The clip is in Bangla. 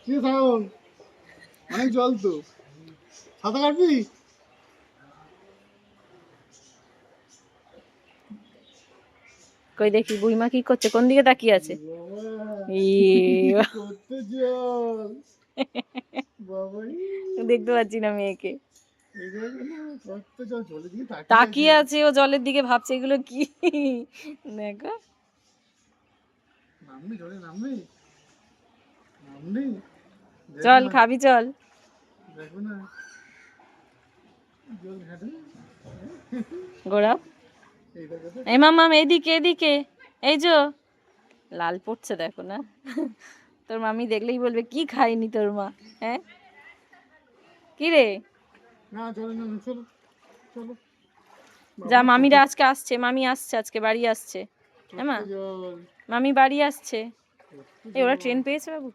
কি থাকুন, অনেক জল তো, সাঁতার কাটবি? কই দেখি বুইমা কি করছে, কোন দিকে তাকিয়ে আছে? কত জল বাবা, দেখতে পাচ্ছি না মেয়েকে, কত জল, জলের দিকে তাকিয়ে আছে ও, জলের দিকে ভাবছে এগুলো কি। দেখো নামবি, জলে নামবি, নামবি, চল খাবি চল। দেখো না জল ঘাটে। গোড়া এই মাম্মাম এদিকে এদিকে, এই যো লাল পড়ছে দেখো না। তোর মামি দেখলেই বলবে কি খায়নি তোর মা, হ্যাঁ কি রে? না চলো না, চলো চলো। যা, মামিরা আজকে আসছে, মামি আসছে আজকে, বাড়ি আসছে। হ্যাঁ মা, জল, মামি বাড়ি আসছে। এই ওরা জল। ট্রেন পেয়েছে বাবু?